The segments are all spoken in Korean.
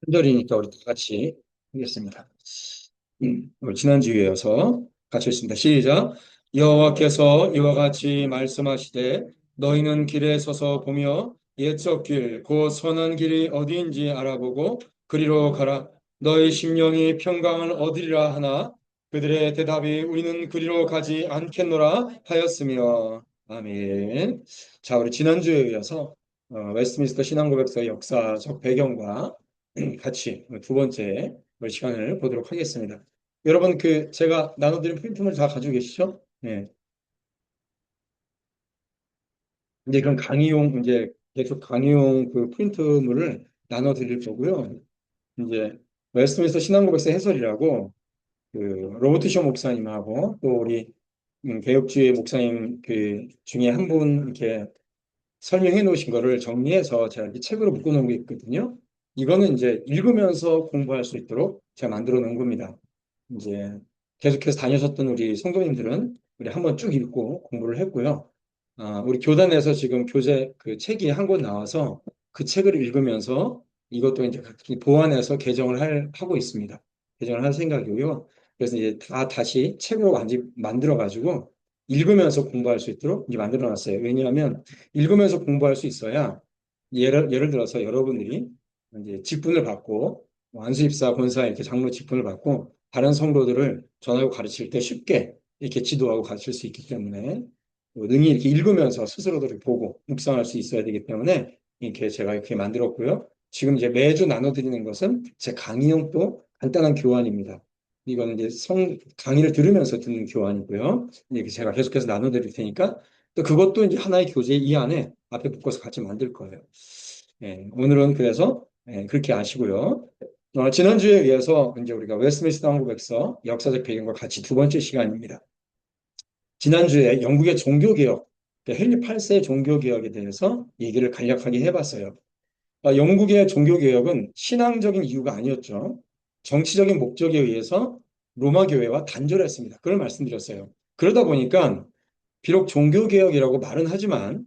한절이니까 우리 다 같이 하겠습니다. 우리 지난주에 이어서 같이 했습니다. 시작. 여호와께서 이와 같이 말씀하시되 너희는 길에 서서 보며 옛적 길, 곧 선한 길이 어디인지 알아보고 그리로 가라. 너희 심령이 평강을 얻으리라 하나 그들의 대답이 우리는 그리로 가지 않겠노라 하였으며 아멘. 자, 우리 지난주에 이어서 웨스트민스터 신앙고백서의 역사적 배경과 같이 두 번째 시간을 보도록 하겠습니다. 여러분, 제가 나눠드린 프린트물 다 가지고 계시죠? 네. 이제 그럼 이제 계속 강의용 그 프린트물을 나눠드릴 거고요. 이제 웨스트민스터 신앙고백서 해설이라고 그 로버트 쇼 목사님하고 또 우리 개혁주의 목사님 그 중에 한 분 이렇게 설명해 놓으신 거를 정리해서 제가 이렇게 책으로 묶어 놓은 게 있거든요. 이거는 이제 읽으면서 공부할 수 있도록 제가 만들어 놓은 겁니다. 이제 계속해서 다니셨던 우리 성도님들은 우리 한번 쭉 읽고 공부를 했고요. 우리 교단에서 지금 교재 그 책이 한 권 나와서 그 책을 읽으면서 이것도 이제 각기 보완해서 하고 있습니다. 개정을 할 생각이고요. 그래서 이제 다시 책으로 완전 만들어 가지고 읽으면서 공부할 수 있도록 이제 만들어 놨어요. 왜냐하면 읽으면서 공부할 수 있어야 예를 들어서 여러분들이 이제 직분을 받고 뭐 안수집사, 권사 이렇게 장로 직분을 받고 다른 성도들을 전하고 가르칠 때 쉽게 이렇게 지도하고 가르칠 수 있기 때문에 능히 이렇게 읽으면서 스스로도 이렇게 보고 묵상할 수 있어야 되기 때문에 이렇게 제가 이렇게 만들었고요. 지금 이제 매주 나눠드리는 것은 제 강의용 또 간단한 교환입니다. 이거는 이제 강의를 들으면서 듣는 교환이고요. 이렇게 제가 계속해서 나눠드릴 테니까 또 그것도 이제 하나의 교재 이 안에 앞에 묶어서 같이 만들 거예요. 예, 오늘은 그래서 그렇게 아시고요. 지난주에 이어서 이제 우리가 웨스트민스터 항구백서 역사적 배경과 같이 두 번째 시간입니다. 지난주에 영국의 종교개혁, 헨리 8세의 종교개혁에 대해서 얘기를 간략하게 해봤어요. 영국의 종교개혁은 신앙적인 이유가 아니었죠. 정치적인 목적에 의해서 로마 교회와 단절했습니다. 그걸 말씀드렸어요. 그러다 보니까 비록 종교개혁이라고 말은 하지만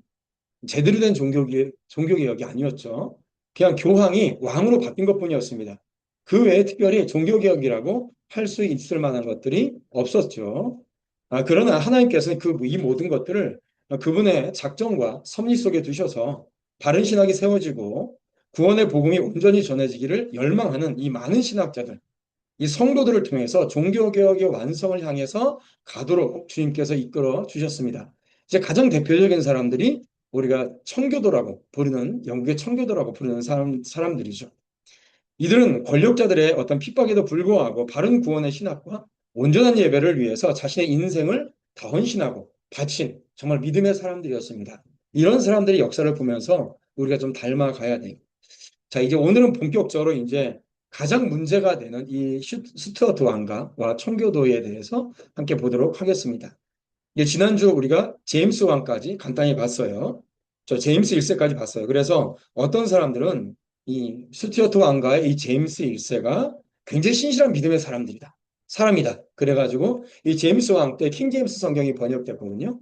제대로 된 종교개혁이 아니었죠. 그냥 교황이 왕으로 바뀐 것뿐이었습니다. 그 외에 특별히 종교개혁이라고 할 수 있을 만한 것들이 없었죠. 그러나 하나님께서는 이 모든 것들을 그분의 작정과 섭리 속에 두셔서 바른 신학이 세워지고 구원의 복음이 온전히 전해지기를 열망하는 이 많은 신학자들, 이 성도들을 통해서 종교개혁의 완성을 향해서 가도록 주님께서 이끌어 주셨습니다. 이제 가장 대표적인 사람들이 우리가 영국의 청교도라고 부르는 사람들이죠. 이들은 권력자들의 어떤 핍박에도 불구하고 바른 구원의 신학과 온전한 예배를 위해서 자신의 인생을 다 헌신하고 바친 정말 믿음의 사람들이었습니다. 이런 사람들의 역사를 보면서 우리가 좀 닮아가야 돼요. 자, 이제 오늘은 본격적으로 이제 가장 문제가 되는 이 스튜어트 왕가와 청교도에 대해서 함께 보도록 하겠습니다. 이제 지난주 우리가 제임스 왕까지 간단히 봤어요. 저 제임스 1세까지 봤어요. 그래서 어떤 사람들은 이 스튜어트 왕가의 이 제임스 1세가 굉장히 신실한 믿음의 사람이다. 그래가지고 이 제임스 왕 때 킹 제임스 성경이 번역됐거든요.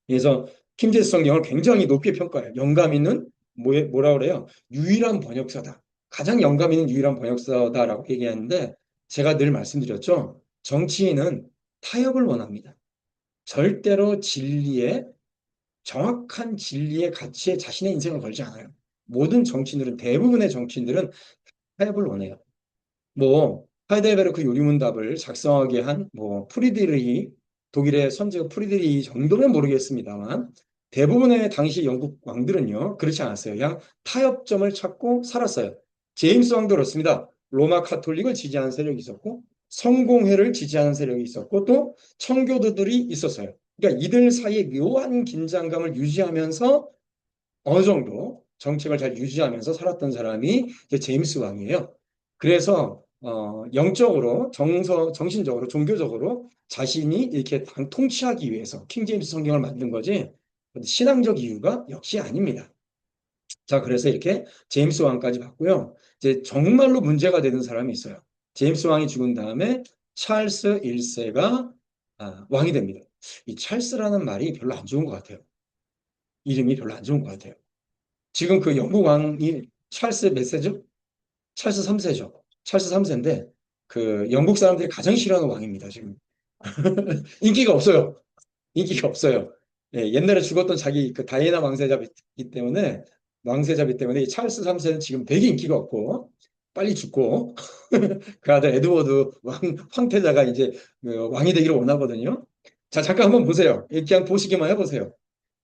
그래서 킹제스 성경을 굉장히 높게 평가해요. 영감 있는 뭐라 그래요? 유일한 번역서다. 가장 영감 있는 유일한 번역서다라고 얘기하는데 제가 늘 말씀드렸죠. 정치인은 타협을 원합니다. 절대로 정확한 진리의 가치에 자신의 인생을 걸지 않아요. 대부분의 정치인들은 타협을 원해요. 뭐 하이델베르크 요리문답을 작성하게 한 뭐 프리드리히 독일의 선지자 프리드리히 정도는 모르겠습니다만 대부분의 당시 영국 왕들은요 그렇지 않았어요. 그냥 타협점을 찾고 살았어요. 제임스 왕도 그렇습니다. 로마 카톨릭을 지지하는 세력이 있었고 성공회를 지지하는 세력이 있었고 또 청교도들이 있었어요. 그러니까 이들 사이에 묘한 긴장감을 유지하면서 어느 정도 정책을 잘 유지하면서 살았던 사람이 이제 제임스 왕이에요. 그래서 영적으로, 정신적으로, 종교적으로 자신이 이렇게 통치하기 위해서 킹 제임스 성경을 만든 거지 신앙적 이유가 역시 아닙니다. 자, 그래서 이렇게 제임스 왕까지 봤고요. 이제 정말로 문제가 되는 사람이 있어요. 제임스 왕이 죽은 다음에 찰스 1세가 왕이 됩니다. 이 찰스라는 말이 별로 안 좋은 것 같아요. 이름이 별로 안 좋은 것 같아요. 지금 그 영국 왕이 찰스 몇 세죠? 찰스 3세죠. 찰스 3세인데 그 영국 사람들이 가장 싫어하는 왕입니다, 지금. 인기가 없어요. 인기가 없어요. 예, 옛날에 죽었던 자기 그 다이애나 왕세자비 때문에 이 찰스 3세는 지금 되게 인기가 없고 빨리 죽고 그 아들 에드워드 황태자가 이제 그 왕이 되기를 원하거든요. 자, 잠깐 한번 보세요. 그냥 보시기만 해보세요.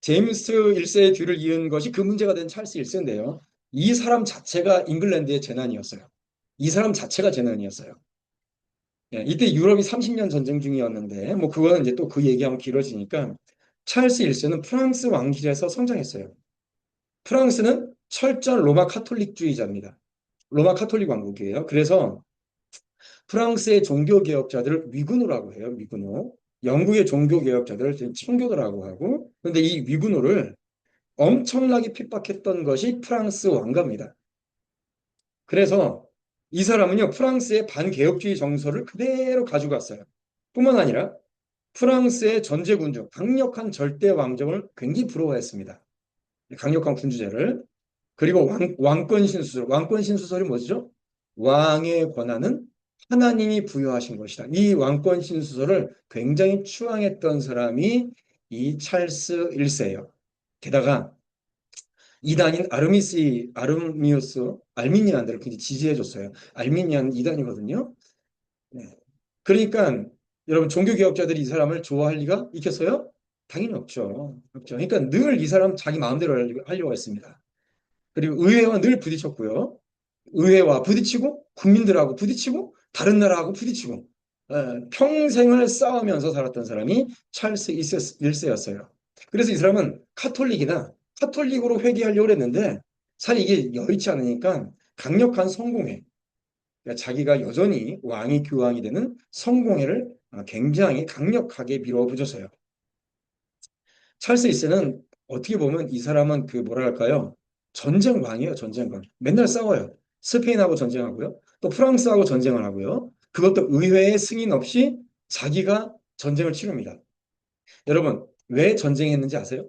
제임스 1세의 뒤를 이은 것이 그 문제가 된 찰스 1세인데요. 이 사람 자체가 잉글랜드의 재난이었어요. 이 사람 자체가 재난이었어요. 예, 이때 유럽이 30년 전쟁 중이었는데, 뭐 그거는 이제 또 그 얘기하면 길어지니까 찰스 1세는 프랑스 왕실에서 성장했어요. 프랑스는 철저한 로마 카톨릭주의자입니다. 로마 카톨릭 왕국이에요. 그래서 프랑스의 종교개혁자들을 위군노라고 해요. 위군노. 영국의 종교개혁자들을 청교도라고 하고, 그런데 이 위군노를 엄청나게 핍박했던 것이 프랑스 왕가입니다. 그래서 이 사람은요, 프랑스의 반개혁주의 정서를 그대로 가져갔어요. 뿐만 아니라 프랑스의 전제군주, 강력한 절대 왕정을 굉장히 부러워했습니다. 강력한 군주제를. 그리고 왕권 신수설. 왕권 신수설이 뭐죠? 왕의 권한은 하나님이 부여하신 것이다. 이 왕권 신수설을 굉장히 추앙했던 사람이 이 찰스 1세예요. 게다가 이단인 아르미우스, 알미니안들을 굉장히 지지해줬어요. 알미니안 이단이거든요. 네. 그러니까 여러분 종교개혁자들이 이 사람을 좋아할 리가 있겠어요? 당연히 없죠. 없죠. 그러니까 늘 이 사람 자기 마음대로 하려고 했습니다. 그리고 의회와 늘 부딪혔고요. 의회와 부딪히고 국민들하고 부딪히고 다른 나라하고 부딪히고 평생을 싸우면서 살았던 사람이 찰스 1세였어요. 그래서 이 사람은 카톨릭으로 회귀하려고 했는데 사실 이게 여의치 않으니까 강력한 성공회, 그러니까 자기가 여전히 왕이 교황이 되는 성공회를 굉장히 강력하게 밀어붙였어요. 찰스 1세는 어떻게 보면 이 사람은 그 뭐랄까요? 전쟁왕이에요, 전쟁왕. 맨날 싸워요. 스페인하고 전쟁하고요. 또 프랑스하고 전쟁을 하고요. 그것도 의회의 승인 없이 자기가 전쟁을 치릅니다. 여러분, 왜 전쟁했는지 아세요?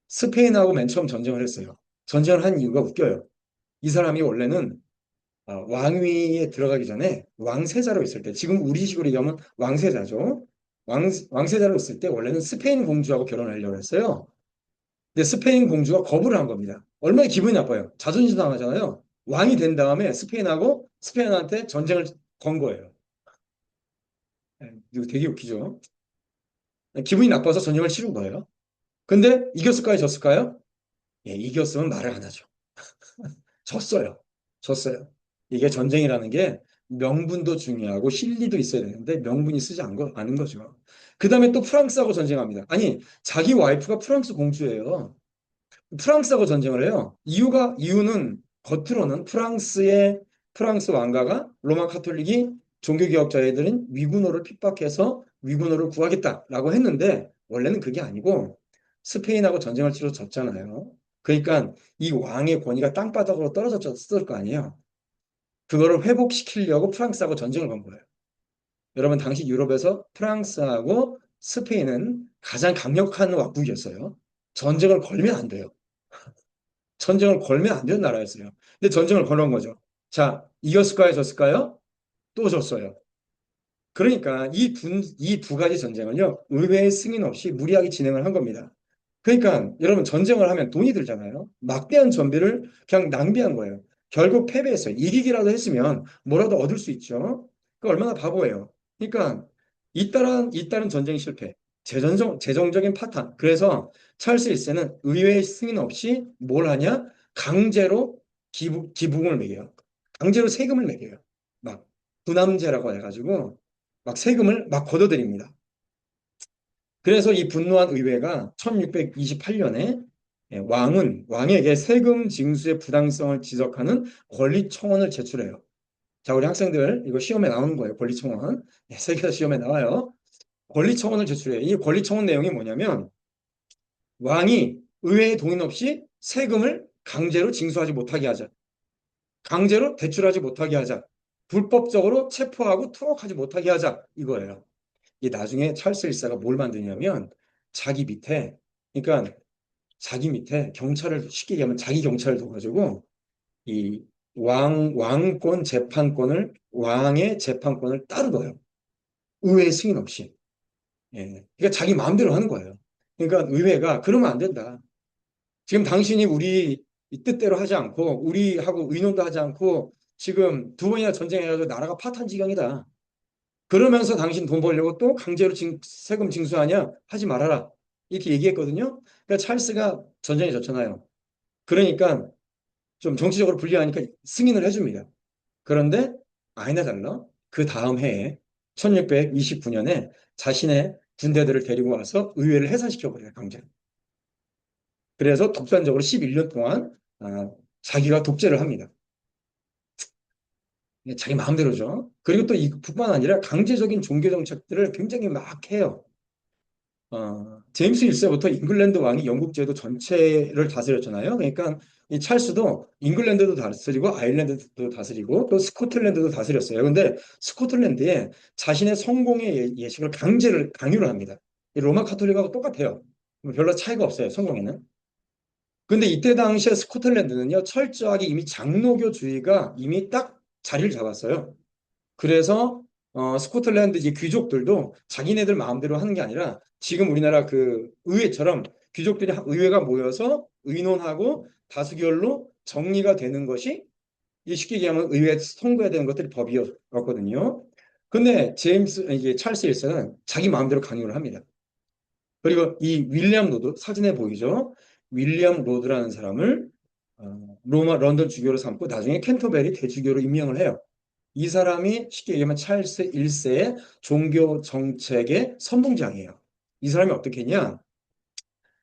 스페인하고 맨 처음 전쟁을 했어요. 전쟁을 한 이유가 웃겨요. 이 사람이 원래는 왕위에 들어가기 전에 왕세자로 있을 때, 지금 우리식으로 얘기하면 왕세자죠. 왕세자로 있을 때 원래는 스페인 공주하고 결혼하려고 했어요. 근데 스페인 공주가 거부를 한 겁니다. 얼마나 기분이 나빠요. 자존심 상하잖아요. 왕이 된 다음에 스페인한테 전쟁을 건 거예요. 이거 되게 웃기죠. 기분이 나빠서 전쟁을 치른 거예요. 근데 이겼을까요? 졌을까요? 예, 이겼으면 말을 안 하죠. 졌어요. 졌어요. 이게 전쟁이라는 게 명분도 중요하고 실리도 있어야 되는데 명분이 쓰지 않은 거죠. 그 다음에 또 프랑스하고 전쟁합니다. 아니, 자기 와이프가 프랑스 공주예요. 프랑스하고 전쟁을 해요. 이유는 겉으로는 프랑스 왕가가 로마 카톨릭이 종교개혁자애들인 위군노를 핍박해서 위군노를 구하겠다라고 했는데 원래는 그게 아니고 스페인하고 전쟁을 치러 졌잖아요. 그러니까 이 왕의 권위가 땅바닥으로 떨어졌을 거 아니에요. 그거를 회복시키려고 프랑스하고 전쟁을 건 거예요. 여러분, 당시 유럽에서 프랑스하고 스페인은 가장 강력한 왕국이었어요. 전쟁을 걸면 안 돼요. 전쟁을 걸면 안 되는 나라였어요. 근데 전쟁을 걸은 거죠. 자, 이겼을까요? 졌을까요? 또 졌어요. 그러니까 이 두 가지 전쟁을요, 의회의 승인 없이 무리하게 진행을 한 겁니다. 그러니까 여러분 전쟁을 하면 돈이 들잖아요. 막대한 전비를 그냥 낭비한 거예요. 결국 패배했어요. 이기기라도 했으면 뭐라도 얻을 수 있죠. 그 얼마나 바보예요. 그러니까 잇따른 전쟁 실패, 재정적인 파탄. 그래서 찰스 1세는 의회의 승인 없이 뭘 하냐? 강제로 기부금을 매겨요. 강제로 세금을 매겨요. 막 부남제라고 해가지고 막 세금을 막 걷어들입니다. 그래서 이 분노한 의회가 1628년에 왕에게 세금 징수의 부당성을 지적하는 권리청원을 제출해요. 자, 우리 학생들 이거 시험에 나오는 거예요. 권리청원. 세계사 시험에 나와요. 권리청원을 제출해요. 이 권리청원 내용이 뭐냐면 왕이 의회의 동의 없이 세금을 강제로 징수하지 못하게 하자. 강제로 대출하지 못하게 하자. 불법적으로 체포하고 투옥하지 못하게 하자. 이거예요. 이 나중에 찰스 1세가 뭘 만드냐면 자기 밑에 그러니까 자기 밑에 경찰을 쉽게 얘기하면 자기 경찰을 둬가지고 이 왕권 재판권을, 왕의 재판권을 따르고요. 의회 승인 없이. 예. 그러니까 자기 마음대로 하는 거예요. 그러니까 의회가 그러면 안 된다. 지금 당신이 우리 이 뜻대로 하지 않고, 우리하고 의논도 하지 않고, 지금 두 번이나 전쟁해가지고 나라가 파탄 지경이다. 그러면서 당신 돈 벌려고 또 강제로 세금 징수하냐? 하지 말아라. 이렇게 얘기했거든요. 그러니까 찰스가 전쟁에 졌잖아요. 그러니까 좀 정치적으로 불리하니까 승인을 해줍니다. 그런데 아니나 달라 그 다음 해에 1629년에 자신의 군대들을 데리고 와서 의회를 해산시켜버려요, 강제로. 그래서 독단적으로 11년 동안 자기가 독재를 합니다. 자기 마음대로죠. 그리고 또 이뿐만 아니라 강제적인 종교 정책들을 굉장히 막 해요. 제임스 1세부터 잉글랜드 왕이 영국 제도 전체를 다스렸잖아요. 그러니까 이 찰스도 잉글랜드도 다스리고 아일랜드도 다스리고 또 스코틀랜드도 다스렸어요. 근데 스코틀랜드에 자신의 성공의 예식을 강요를 합니다. 이 로마 카톨릭하고 똑같아요. 별로 차이가 없어요, 성공에는. 근데 이때 당시에 스코틀랜드는요, 철저하게 이미 장로교주의가 이미 딱 자리를 잡았어요. 그래서 스코틀랜드 이제 귀족들도 자기네들 마음대로 하는 게 아니라 지금 우리나라 그 의회처럼 귀족들이 의회가 모여서 의논하고 다수결로 정리가 되는 것이 쉽게 얘기하면 의회에 통과해야 되는 것들이 법이었거든요. 근데 이게 찰스 1세는 자기 마음대로 강요를 합니다. 그리고 이 윌리엄 로드 사진에 보이죠? 윌리엄 로드라는 사람을 로마 런던 주교로 삼고 나중에 캔터베리 대주교로 임명을 해요. 이 사람이 쉽게 얘기하면 찰스 1세의 종교 정책의 선봉장이에요. 이 사람이 어떻게 했냐?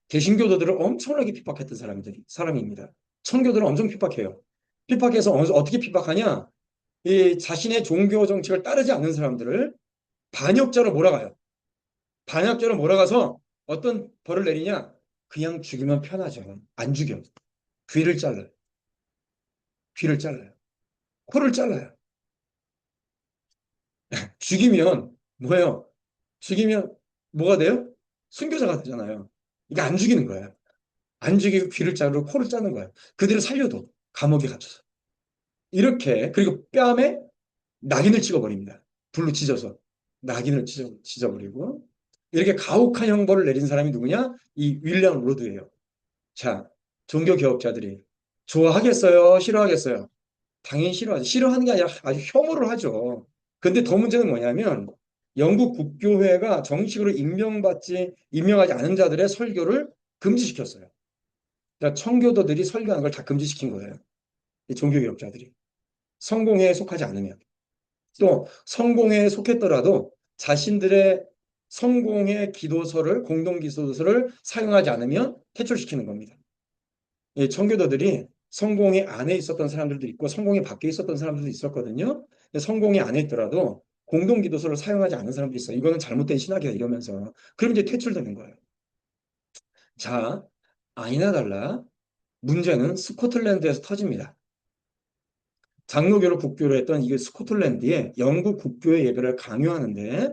개신교도들을 엄청나게 핍박했던 사람입니다. 청교도를 엄청 핍박해요. 핍박해서 어떻게 핍박하냐? 이 자신의 종교 정책을 따르지 않는 사람들을 반역자로 몰아가요. 반역자로 몰아가서 어떤 벌을 내리냐? 그냥 죽이면 편하죠. 안 죽여. 귀를 잘라요. 귀를 잘라요. 코를 잘라요. 죽이면 뭐예요? 죽이면 뭐가 돼요? 순교자가 되잖아요. 이게 안 죽이는 거예요. 안 죽이고 귀를 자르고 코를 자는 거예요. 그대로 살려도 감옥에 갇혀서. 이렇게 그리고 뺨에 낙인을 찍어버립니다. 불로 찢어서 낙인을 찢어버리고 이렇게 가혹한 형벌을 내린 사람이 누구냐? 이 윌리엄 로드예요. 자, 종교 개혁자들이 좋아하겠어요? 싫어하겠어요? 당연히 싫어하죠. 싫어하는 게 아니라 아주 혐오를 하죠. 근데 더 문제는 뭐냐면 영국 국교회가 정식으로 임명하지 않은 자들의 설교를 금지시켰어요. 그러니까 청교도들이 설교하는 걸 다 금지시킨 거예요. 이 종교개혁자들이. 성공회에 속하지 않으면. 또 성공회에 속했더라도 자신들의 성공의 기도서를, 공동기도서를 사용하지 않으면 퇴출시키는 겁니다. 이 청교도들이 성공회 안에 있었던 사람들도 있고 성공회 밖에 있었던 사람들도 있었거든요. 성공회 안에 있더라도 공동기도서를 사용하지 않는 사람들이 있어요. 이거는 잘못된 신학이다 이러면서. 그럼 이제 퇴출되는 거예요. 자, 아니나 달라 문제는 스코틀랜드에서 터집니다. 장로교를 국교로 했던 이게 스코틀랜드에 영국 국교의 예배를 강요하는데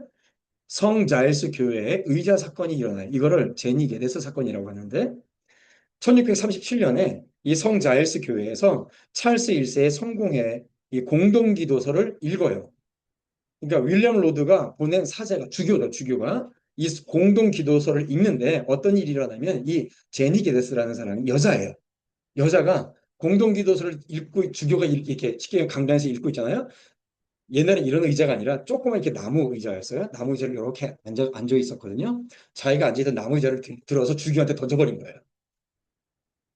성 자일스 교회에 의자 사건이 일어나요. 이거를 제니 게데스 사건이라고 하는데 1637년에 이 성 자일스 교회에서 찰스 1세의 성공회 이 공동기도서를 읽어요. 그러니까 윌리엄 로드가 보낸 사제가 주교가 이 공동기도서를 읽는데 어떤 일이 일어나면 이 제니 게데스라는 사람이 여자예요. 여자가 공동기도서를 읽고 주교가 이렇게 쉽게 강단에서 읽고 있잖아요. 옛날에 이런 의자가 아니라 조그만 이렇게 나무 의자였어요. 나무 의자를 이렇게 앉아 있었거든요. 자기가 앉아있던 나무 의자를 들어서 주교한테 던져버린 거예요.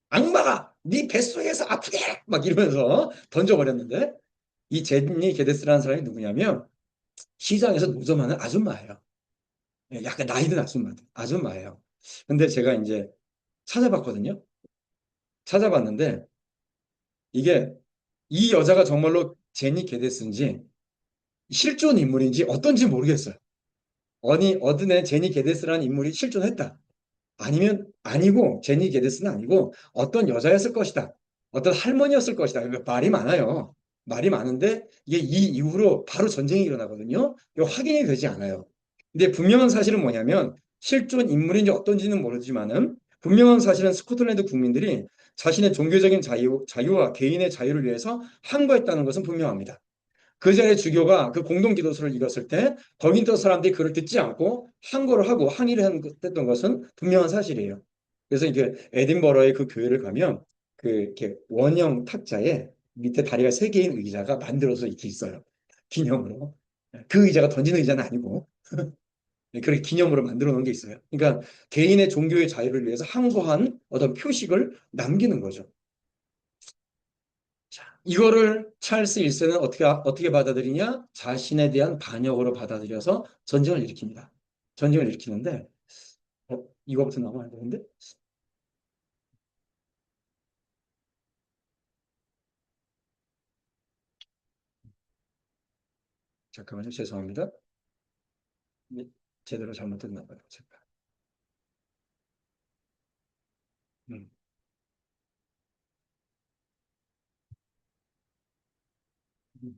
악마가 네 뱃속에서 아프게 막 이러면서 던져버렸는데 이 제니 게데스라는 사람이 누구냐면 시장에서 노점하는 아줌마예요. 예, 약간 나이 든 아줌마예요. 근데 제가 이제 찾아봤거든요. 찾아봤는데 이게 이 여자가 정말로 제니 게데스인지 실존 인물인지 어떤지 모르겠어요. 어든에 제니 게데스라는 인물이 실존했다. 아니면 아니고 제니 게데스는 아니고 어떤 여자였을 것이다. 어떤 할머니였을 것이다. 그러니까 말이 많아요. 말이 많은데 이게 이 이후로 바로 전쟁이 일어나거든요. 이거 확인이 되지 않아요. 근데 분명한 사실은 뭐냐면 실존 인물인지 어떤지는 모르지만은 분명한 사실은 스코틀랜드 국민들이 자신의 종교적인 자유와 개인의 자유를 위해서 항거했다는 것은 분명합니다. 그 전에 주교가 그 공동기도서를 읽었을 때 거기 있던 사람들이 그를 듣지 않고 항거를 하고 항의를 했던 것은 분명한 사실이에요. 그래서 이게 에딘버러의 그 교회를 가면 그 이렇게 원형 탁자에 밑에 다리가 세 개인 의자가 만들어서 이렇게 있어요. 기념으로. 그 의자가 던지는 의자는 아니고 그렇게 기념으로 만들어 놓은 게 있어요. 그러니까 개인의 종교의 자유를 위해서 항거한 어떤 표식을 남기는 거죠. 자, 이거를 찰스 1세는 어떻게 받아들이냐? 자신에 대한 반역으로 받아들여서 전쟁을 일으킵니다. 전쟁을 일으키는데, 이거부터 나와야 되는데? 잠깐만요. 죄송합니다. 네, 제대로 잘못됐나 봐요. 제가. 음. 음.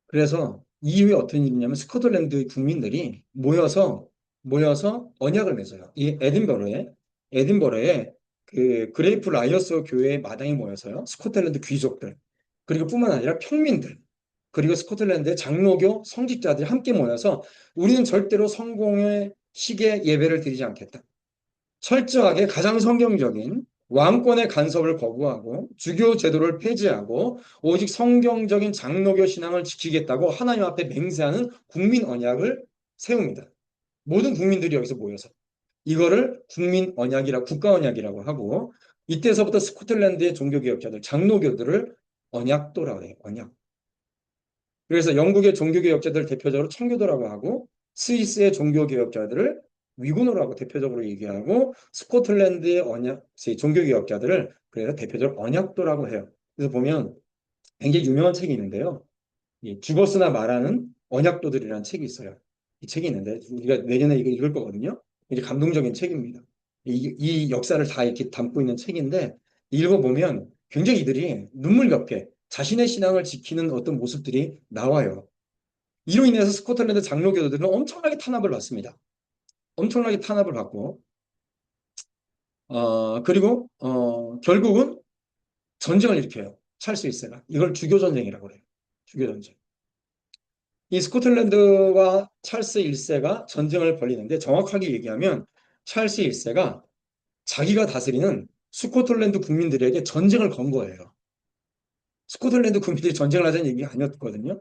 그래서 이후에 어떤 일이냐면 스코틀랜드 국민들이 모여서 언약을 맺어요. 이 에딘버러에 그 그레이프 라이어스 교회 마당에 모여서요. 스코틀랜드 귀족들 그리고 뿐만 아니라 평민들 그리고 스코틀랜드의 장로교 성직자들이 함께 모여서 우리는 절대로 성공의 시계 예배를 드리지 않겠다. 철저하게 가장 성경적인 왕권의 간섭을 거부하고 주교 제도를 폐지하고 오직 성경적인 장로교 신앙을 지키겠다고 하나님 앞에 맹세하는 국민 언약을 세웁니다. 모든 국민들이 여기서 모여서 이거를 국민 언약이라 국가 언약이라고 하고 이때서부터 스코틀랜드의 종교개혁자들 장로교들을 언약도라고 해요. 언약. 그래서 영국의 종교개혁자들 대표적으로 청교도라고 하고 스위스의 종교개혁자들을 위구노라고 대표적으로 얘기하고 스코틀랜드의 종교개혁자들을 그래서 대표적으로 언약도라고 해요. 그래서 보면 굉장히 유명한 책이 있는데요. 이 죽었으나 말하는 언약도들이라는 책이 있어요. 이 책이 있는데 우리가 내년에 이거 읽을 거거든요. 이제 감동적인 책입니다. 이 역사를 다 이렇게 담고 있는 책인데 읽어보면 굉장히 이들이 눈물겹게 자신의 신앙을 지키는 어떤 모습들이 나와요. 이로 인해서 스코틀랜드 장로교도들은 엄청나게 탄압을 받습니다. 엄청나게 탄압을 받고 그리고 결국은 전쟁을 일으켜요. 찰스 1세가. 이걸 주교 전쟁이라고 그래요. 주교 전쟁. 이 스코틀랜드와 찰스 1세가 전쟁을 벌이는데 정확하게 얘기하면 찰스 1세가 자기가 다스리는 스코틀랜드 국민들에게 전쟁을 건 거예요. 스코틀랜드 국민들이 전쟁을 하자는 얘기가 아니었거든요.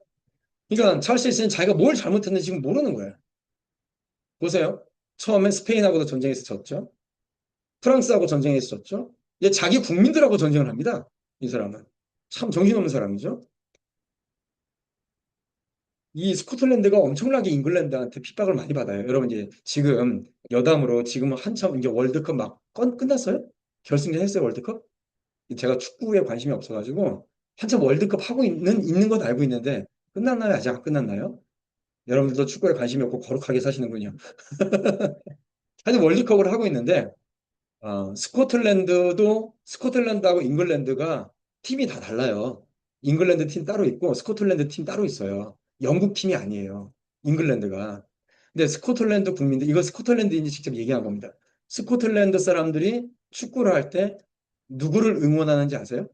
그러니까 찰스 1세는 자기가 뭘 잘못했는지 지금 모르는 거예요. 보세요. 처음에 스페인하고도 전쟁에서 졌죠. 프랑스하고 전쟁에서 졌죠. 이제 자기 국민들하고 전쟁을 합니다. 이 사람은. 참 정신없는 사람이죠. 이 스코틀랜드가 엄청나게 잉글랜드한테 핍박을 많이 받아요. 여러분 이제 지금 여담으로 지금은 한참 이제 월드컵 막 끝났어요? 결승전 했어요, 월드컵? 제가 축구에 관심이 없어가지고 한참 월드컵 하고 있는 건 알고 있는데 끝났나요? 아직 안 끝났나요? 여러분들도 축구에 관심이 없고 거룩하게 사시는군요. 하여튼 월드컵을 하고 있는데 스코틀랜드하고 잉글랜드가 팀이 다 달라요. 잉글랜드 팀 따로 있고 스코틀랜드 팀 따로 있어요. 영국 팀이 아니에요. 잉글랜드가. 근데 스코틀랜드 국민들, 이거 스코틀랜드인지 직접 얘기한 겁니다. 스코틀랜드 사람들이 축구를 할 때 누구를 응원하는지 아세요?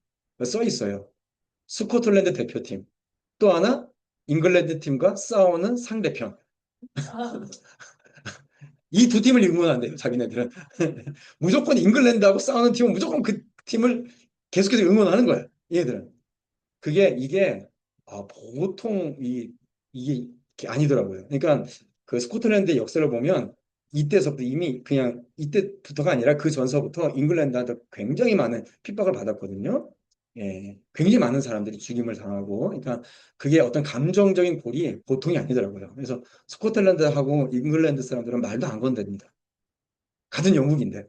써 있어요. 스코틀랜드 대표팀. 또 하나, 잉글랜드 팀과 싸우는 상대편. 이 두 팀을 응원한대요, 자기네들은. 무조건 잉글랜드하고 싸우는 팀은 무조건 그 팀을 계속해서 응원하는 거야, 얘들은. 이게, 보통, 이게 아니더라고요. 그러니까, 그 스코틀랜드의 역사를 보면, 이때서부터 이미 그냥, 이때부터가 아니라 그 전서부터 잉글랜드한테 굉장히 많은 핍박을 받았거든요. 예, 굉장히 많은 사람들이 죽임을 당하고, 그러니까 그게 어떤 감정적인 골이 보통이 아니더라고요. 그래서 스코틀랜드하고 잉글랜드 사람들은 말도 안 건드립니다. 같은 영국인데.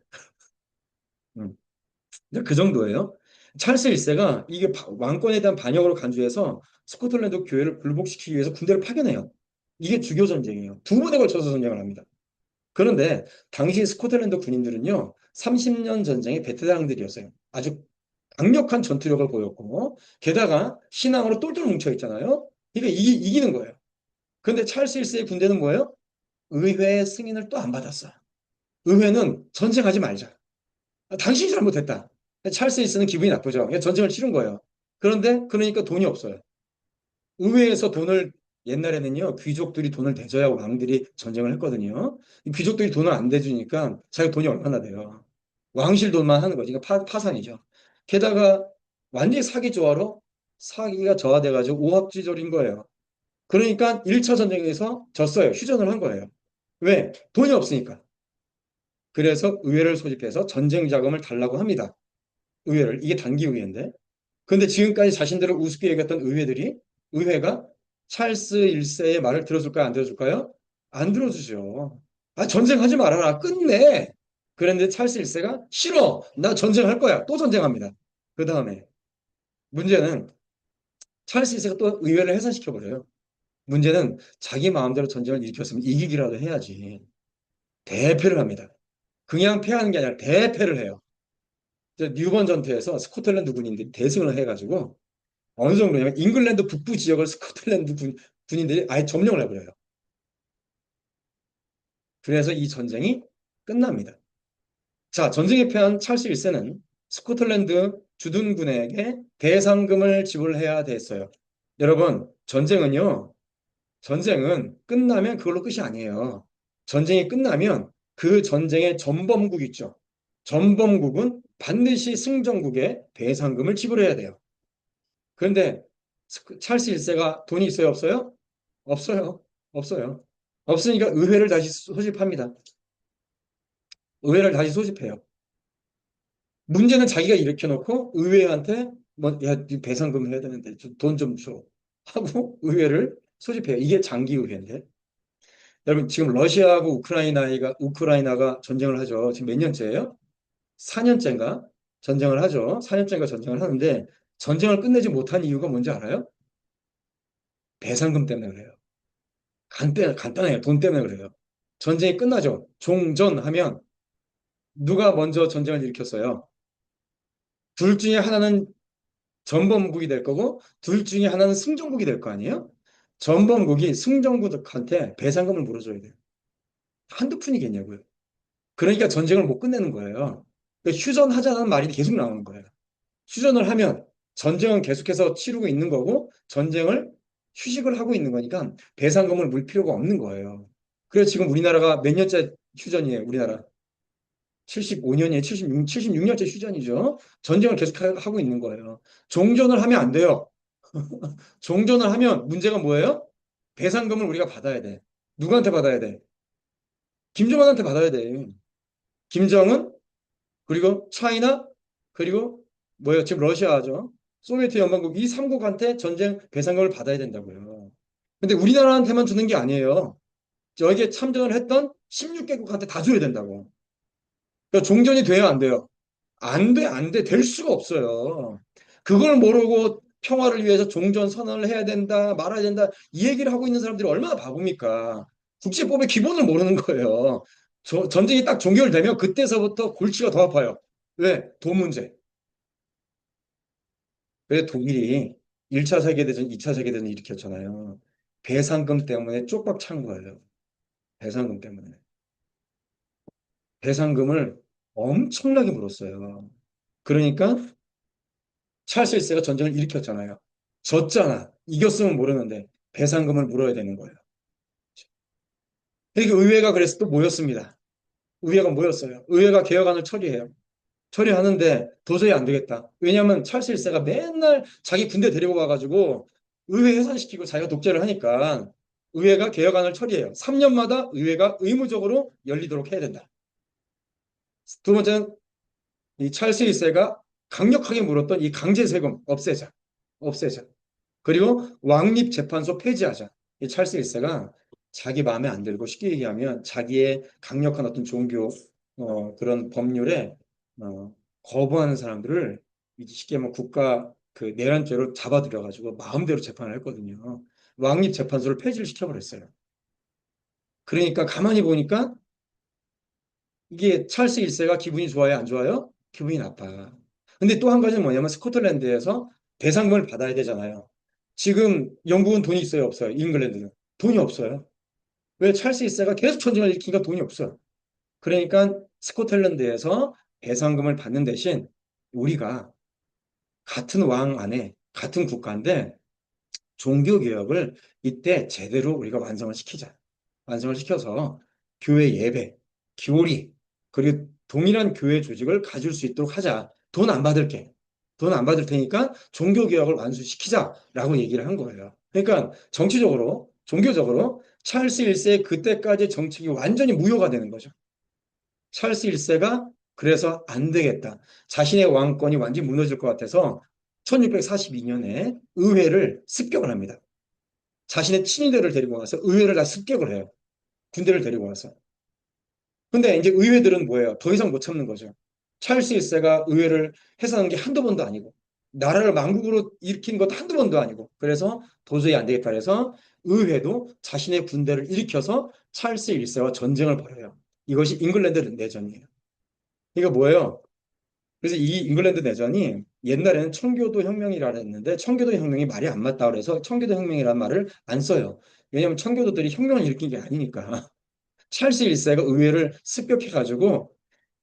음. 그 정도예요. 찰스 1세가 이게 왕권에 대한 반역으로 간주해서 스코틀랜드 교회를 굴복시키기 위해서 군대를 파견해요. 이게 주교 전쟁이에요. 두 번에 걸쳐서 전쟁을 합니다. 그런데 당시 스코틀랜드 군인들은요, 30년 전쟁의 베테랑들이었어요. 아주 강력한 전투력을 보였고, 게다가 신앙으로 똘똘 뭉쳐 있잖아요. 그러니까 이기는 거예요. 그런데 찰스 1세의 군대는 뭐예요? 의회의 승인을 또 안 받았어요. 의회는 전쟁하지 말자. 당신이 잘못했다. 찰스 1세는 기분이 나쁘죠. 전쟁을 치른 거예요. 그런데 그러니까 돈이 없어요. 의회에서 돈을 옛날에는요 귀족들이 돈을 대줘야 왕들이 전쟁을 했거든요. 귀족들이 돈을 안 대주니까 자기 돈이 얼마나 돼요. 왕실 돈만 하는 거지. 그러니까 파산이죠. 게다가 완전히 사기 조화로 사기가 저하돼가지고 오합지졸인 거예요. 그러니까 1차 전쟁에서 졌어요. 휴전을 한 거예요. 왜? 돈이 없으니까. 그래서 의회를 소집해서 전쟁 자금을 달라고 합니다. 의회를. 이게 단기 의회인데. 근데 지금까지 자신들을 우습게 여겼던 의회가 찰스 1세의 말을 들어줄까요? 안 들어줄까요? 안 들어주죠. 아, 전쟁하지 말아라. 끝내. 그런데 찰스 1세가 싫어. 나 전쟁할 거야. 또 전쟁합니다. 그 다음에 문제는 찰스 1세가 또 의회를 해산시켜버려요. 문제는 자기 마음대로 전쟁을 일으켰으면 이기기라도 해야지. 대패를 합니다. 그냥 패하는 게 아니라 대패를 해요. 뉴번 전투에서 스코틀랜드 군인들이 대승을 해가지고 어느 정도냐면 잉글랜드 북부 지역을 스코틀랜드 군인들이 아예 점령을 해버려요. 그래서 이 전쟁이 끝납니다. 자, 전쟁에 패한 찰스 1세는 스코틀랜드 주둔군에게 대상금을 지불해야 됐어요. 여러분, 전쟁은 끝나면 그걸로 끝이 아니에요. 전쟁이 끝나면 그 전쟁의 전범국 있죠. 전범국은 반드시 승전국에 배상금을 지불해야 돼요. 그런데 찰스 1세가 돈이 있어요, 없어요? 없어요. 없어요. 없으니까 의회를 다시 소집합니다. 의회를 다시 소집해요. 문제는 자기가 일으켜놓고 의회한테 뭐, 야, 배상금 해야 되는데 돈 좀 줘. 하고 의회를 소집해요. 이게 장기의회인데. 여러분, 지금 러시아하고 우크라이나가 전쟁을 하죠. 지금 몇 년째예요? 4년째인가? 전쟁을 하죠. 4년째인가 전쟁을 하는데 전쟁을 끝내지 못한 이유가 뭔지 알아요? 배상금 때문에 그래요. 간단해요. 돈 때문에 그래요. 전쟁이 끝나죠. 종전하면 누가 먼저 전쟁을 일으켰어요? 둘 중에 하나는 전범국이 될 거고 둘 중에 하나는 승전국이 될 거 아니에요? 전범국이 승전국한테 배상금을 물어줘야 돼요. 한두 푼이겠냐고요. 그러니까 전쟁을 못 끝내는 거예요. 그러니까 휴전하자는 말이 계속 나오는 거예요. 휴전을 하면 전쟁은 계속해서 치르고 있는 거고 전쟁을 휴식을 하고 있는 거니까 배상금을 물 필요가 없는 거예요. 그래서 지금 우리나라가 몇 년째 휴전이에요, 우리나라. 75년이에요. 76년째 휴전이죠. 전쟁을 계속하고 있는 거예요. 종전을 하면 안 돼요. 종전을 하면 문제가 뭐예요? 배상금을 우리가 받아야 돼. 누구한테 받아야 돼? 김정은한테 받아야 돼. 김정은, 그리고 차이나, 그리고 뭐예요? 지금 러시아죠. 소비에트 연방국 이 3국한테 전쟁 배상금을 받아야 된다고요. 근데 우리나라한테만 주는 게 아니에요. 여기에 참전을 했던 16개국한테 다 줘야 된다고. 그러니까 종전이 돼야 안 돼요. 안 돼, 안 돼. 될 수가 없어요. 그걸 모르고 평화를 위해서 종전 선언을 해야 된다, 말아야 된다, 이 얘기를 하고 있는 사람들이 얼마나 바보입니까? 국제법의 기본을 모르는 거예요. 전쟁이 딱 종결되면 그때서부터 골치가 더 아파요. 왜? 돈 문제. 왜 독일이 1차 세계대전, 2차 세계대전 일으켰잖아요. 배상금 때문에 쪽박 찬 거예요. 배상금 때문에. 배상금을 엄청나게 물었어요. 그러니까 찰스 1세가 전쟁을 일으켰잖아요. 졌잖아. 이겼으면 모르는데 배상금을 물어야 되는 거예요. 그러니까 의회가 그래서 또 모였습니다. 의회가 모였어요. 의회가 개혁안을 처리해요. 처리하는데 도저히 안 되겠다. 왜냐하면 찰스 1세가 맨날 자기 군대 데리고 가가지고 의회 해산시키고 자기가 독재를 하니까 의회가 개혁안을 처리해요. 3년마다 의회가 의무적으로 열리도록 해야 된다. 두 번째는 이 찰스 1세가 강력하게 물었던 이 강제세금 없애자. 없애자. 그리고 왕립재판소 폐지하자. 이 찰스 1세가 자기 마음에 안 들고 쉽게 얘기하면 자기의 강력한 어떤 종교 그런 법률에 거부하는 사람들을 이제 쉽게 하면 국가 그 내란죄로 잡아들여가지고 마음대로 재판을 했거든요. 왕립재판소를 폐지를 시켜버렸어요. 그러니까 가만히 보니까 이게 찰스 1세가 기분이 좋아요, 안 좋아요? 기분이 나빠. 근데 또 한 가지는 뭐냐면 스코틀랜드에서 배상금을 받아야 되잖아요. 지금 영국은 돈이 있어요, 없어요? 잉글랜드는 돈이 없어요. 왜 찰스 1세가 계속 전쟁을 일으키니까 돈이 없어요. 그러니까 스코틀랜드에서 배상금을 받는 대신 우리가 같은 왕 안에 같은 국가인데 종교개혁을 이때 제대로 우리가 완성을 시키자. 완성을 시켜서 교회 예배, 교리, 그리고 동일한 교회 조직을 가질 수 있도록 하자. 돈 안 받을게. 돈 안 받을 테니까 종교개혁을 완수시키자라고 얘기를 한 거예요. 그러니까 정치적으로, 종교적으로 찰스 1세의 그때까지 정책이 완전히 무효가 되는 거죠. 찰스 1세가 그래서 안 되겠다. 자신의 왕권이 완전히 무너질 것 같아서 1642년에 의회를 습격을 합니다. 자신의 친위대를 데리고 와서 의회를 다 습격을 해요. 군대를 데리고 와서. 근데 이제 의회들은 뭐예요? 더 이상 못 참는 거죠. 찰스 1세가 의회를 해산한 게 한두 번도 아니고, 나라를 망국으로 일으킨 것도 한두 번도 아니고, 그래서 도저히 안 되겠다 해서 의회도 자신의 군대를 일으켜서 찰스 1세와 전쟁을 벌여요. 이것이 잉글랜드 내전이에요. 이거 뭐예요? 그래서 이 잉글랜드 내전이 옛날에는 청교도 혁명이라 했는데 청교도 혁명이 말이 안 맞다 그래서 청교도 혁명이라는 말을 안 써요. 왜냐하면 청교도들이 혁명을 일으킨 게 아니니까. 찰스 1세가 의회를 습격해가지고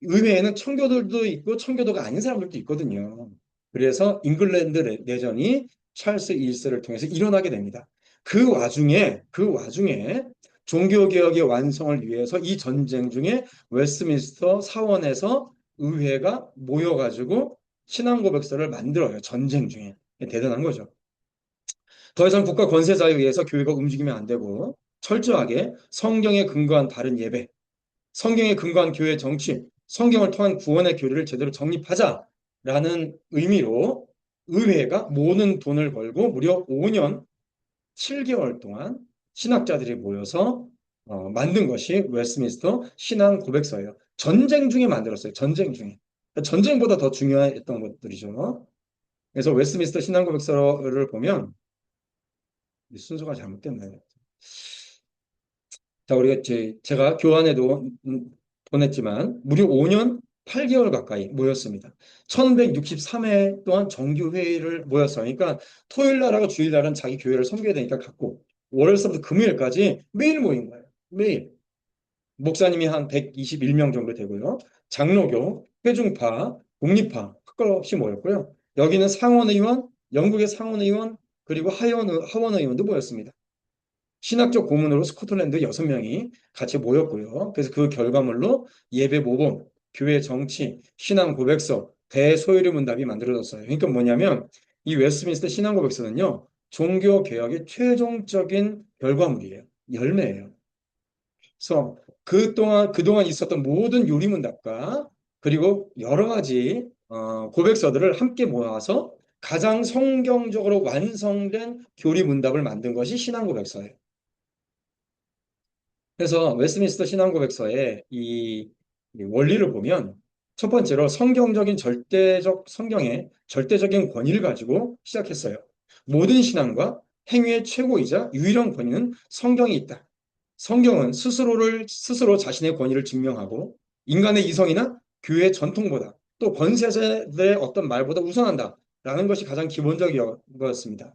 의회에는 청교도들도 있고 청교도가 아닌 사람들도 있거든요. 그래서 잉글랜드 내전이 찰스 1세를 통해서 일어나게 됩니다. 그 와중에 종교개혁의 완성을 위해서 이 전쟁 중에 웨스트민스터 사원에서 의회가 모여가지고 신앙고백서를 만들어요. 전쟁 중에. 대단한 거죠. 더 이상 국가 권세자에 의해서 교회가 움직이면 안 되고 철저하게 성경에 근거한 바른 예배, 성경에 근거한 교회 정치, 성경을 통한 구원의 교리를 제대로 정립하자라는 의미로 의회가 모든 돈을 걸고 무려 5년 7개월 동안 신학자들이 모여서 만든 것이 웨스트민스터 신앙 고백서예요. 전쟁 중에 만들었어요. 전쟁 중에. 전쟁보다 더 중요했던 것들이죠. 그래서 웨스트민스터 신앙 고백서를 보면 순서가 잘못됐나요? 자, 우리가 제가 교환에도 보냈지만 무려 5년 8개월 가까이 모였습니다. 1163회 동안 정규회의를 모였어요. 그러니까 토요일 날하고 주일 날은 자기 교회를 섬겨야 되니까 갖고 월요일부터 금요일까지 매일 모인 거예요. 매일. 목사님이 한 121명 정도 되고요. 장로교, 회중파, 독립파 끝없이 모였고요. 여기는 상원의원, 영국의 상원의원, 그리고 하원의원도 모였습니다. 신학적 고문으로 스코틀랜드 6명이 같이 모였고요. 그래서 그 결과물로 예배 모범, 교회 정치, 신앙 고백서, 대소요리 문답이 만들어졌어요. 그러니까 뭐냐면 이 웨스트민스터 신앙 고백서는요. 종교 개혁의 최종적인 결과물이에요. 열매예요. 그래서 그동안 있었던 모든 요리 문답과 그리고 여러 가지 고백서들을 함께 모아서 가장 성경적으로 완성된 교리 문답을 만든 것이 신앙 고백서예요. 그래서 웨스트민스터 신앙고백서의 이 원리를 보면 첫 번째로 성경의 절대적인 권위를 가지고 시작했어요. 모든 신앙과 행위의 최고이자 유일한 권위는 성경에 있다. 성경은 스스로 자신의 권위를 증명하고 인간의 이성이나 교회의 전통보다 또 권세자들의 어떤 말보다 우선한다. 라는 것이 가장 기본적이었습니다.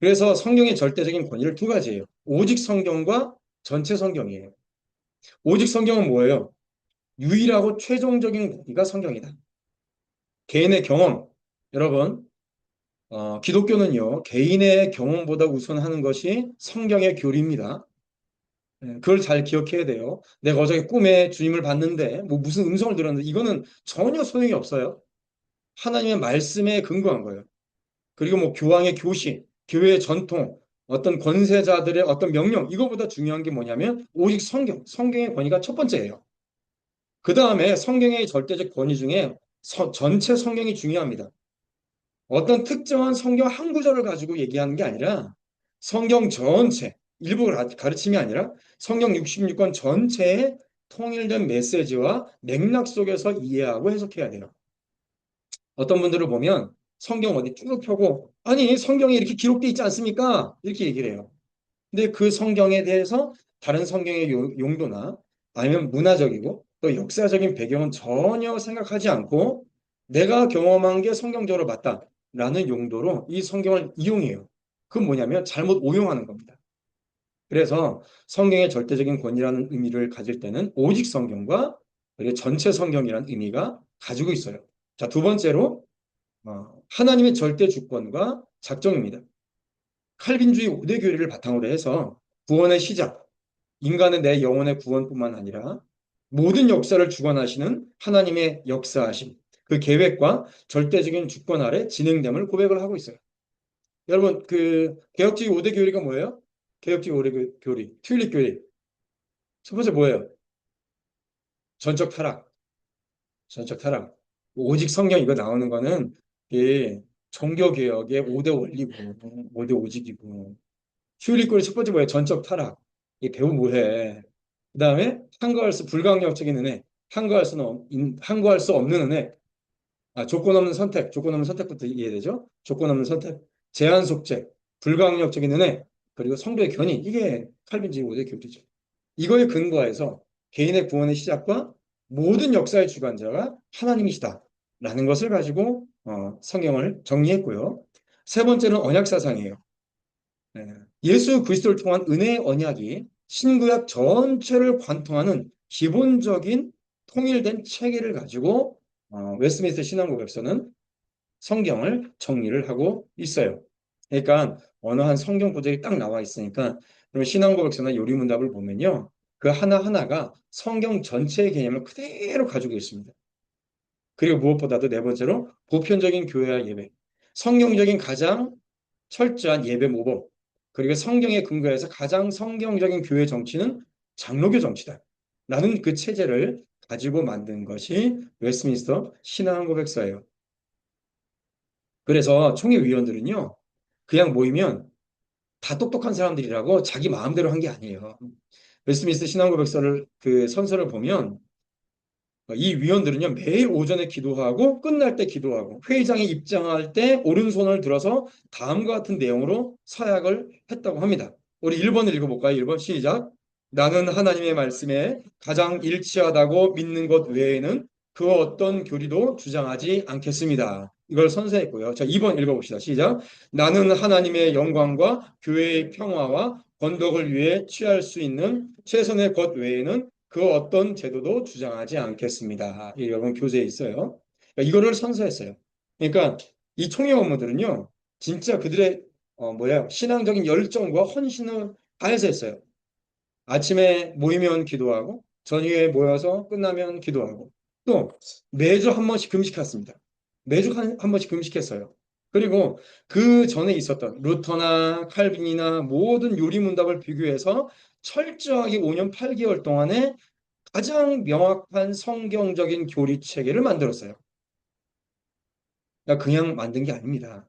그래서 성경의 절대적인 권위를 두 가지예요. 오직 성경과 전체 성경이에요. 오직 성경은 뭐예요? 유일하고 최종적인 권위가 성경이다. 개인의 경험, 여러분, 기독교는요, 개인의 경험보다 우선하는 것이 성경의 교리입니다. 그걸 잘 기억해야 돼요. 내가 어저께 꿈에 주님을 봤는데, 뭐 무슨 음성을 들었는데, 이거는 전혀 소용이 없어요. 하나님의 말씀에 근거한 거예요. 그리고 뭐 교황의 교시, 교회의 전통, 어떤 권세자들의 어떤 명령, 이거보다 중요한 게 뭐냐면 오직 성경의 권위가 첫 번째예요. 그 다음에 성경의 절대적 권위 중에 전체 성경이 중요합니다. 어떤 특정한 성경 한 구절을 가지고 얘기하는 게 아니라 성경 전체, 일부 가르침이 아니라 성경 66권 전체의 통일된 메시지와 맥락 속에서 이해하고 해석해야 돼요. 어떤 분들을 보면 성경 어디 쭉 펴고 아니 성경에 이렇게 기록돼 있지 않습니까? 이렇게 얘기를 해요. 근데 그 성경에 대해서 다른 성경의 용도나 아니면 문화적이고 또 역사적인 배경은 전혀 생각하지 않고 내가 경험한 게 성경적으로 맞다라는 용도로 이 성경을 이용해요. 그건 뭐냐면 잘못 오용하는 겁니다. 그래서 성경의 절대적인 권위라는 의미를 가질 때는 오직 성경과 그리고 전체 성경이라는 의미가 가지고 있어요. 자, 두 번째로 하나님의 절대 주권과 작정입니다. 칼빈주의 5대 교리를 바탕으로 해서 구원의 시작, 인간의 내 영혼의 구원뿐만 아니라 모든 역사를 주관하시는 하나님의 역사하심, 그 계획과 절대적인 주권 아래 진행됨을 고백을 하고 있어요. 여러분, 그 개혁주의 5대 교리가 뭐예요? 개혁주의 5대 교리, 튤립 교리. 첫 번째 뭐예요? 전적 타락, 전적 타락. 오직 성경 이거 나오는 거는 이 종교개혁의 5대 원리고, 5대 오직이고. 튤립 교리 첫 번째 뭐예요? 전적 타락. 이 배우 뭐해? 그 다음에 항거할 수 불가항력적인 은혜, 항거할 수 없는 은혜, 조건 없는 선택, 조건 없는 선택부터 이해되죠? 조건 없는 선택, 제한 속죄, 불가항력적인 은혜, 그리고 성도의 견인, 이게 칼빈주의 5대 교리죠. 이거에 근거해서 개인의 구원의 시작과 모든 역사의 주관자가 하나님이시다라는 것을 가지고 성경을 정리했고요. 세 번째는 언약 사상이에요. 네. 예수 그리스도를 통한 은혜의 언약이 신구약 전체를 관통하는 기본적인 통일된 체계를 가지고 웨스트민스터 신앙고백서는 성경을 정리를 하고 있어요. 그러니까 어느 한 성경 구절이 딱 나와 있으니까 그럼 신앙고백서나 요리문답을 보면요. 그 하나하나가 성경 전체의 개념을 그대로 가지고 있습니다. 그리고 무엇보다도 네 번째로 보편적인 교회와 예배. 성경적인 가장 철저한 예배 모범. 그리고 성경에 근거해서 가장 성경적인 교회 정치는 장로교 정치다. 라는 그 체제를 가지고 만든 것이 웨스트민스터 신앙고백서예요. 그래서 총회 위원들은요, 그냥 모이면 다 똑똑한 사람들이라고 자기 마음대로 한 게 아니에요. 웨스트민스터 신앙고백서를 그 선서를 보면 이 위원들은요, 매일 오전에 기도하고 끝날 때 기도하고 회의장에 입장할 때 오른손을 들어서 다음과 같은 내용으로 서약을 했다고 합니다. 우리 1번을 읽어볼까요? 1번 시작. 나는 하나님의 말씀에 가장 일치하다고 믿는 것 외에는 그 어떤 교리도 주장하지 않겠습니다. 이걸 선서했고요. 자, 2번 읽어봅시다. 시작. 나는 하나님의 영광과 교회의 평화와 건덕을 위해 취할 수 있는 최선의 것 외에는 그 어떤 제도도 주장하지 않겠습니다. 이 여러분 교재에 있어요. 그러니까 이거를 선서했어요. 그러니까 이 총회 업무들은요, 진짜 그들의 신앙적인 열정과 헌신을 다해서 했어요. 아침에 모이면 기도하고 저녁에 모여서 끝나면 기도하고 또 매주 한 번씩 금식했습니다. 매주 한 번씩 금식했어요. 그리고 그 전에 있었던 루터나 칼빈이나 모든 요리문답을 비교해서 철저하게 5년 8개월 동안에 가장 명확한 성경적인 교리 체계를 만들었어요. 그러니까 그냥 만든 게 아닙니다.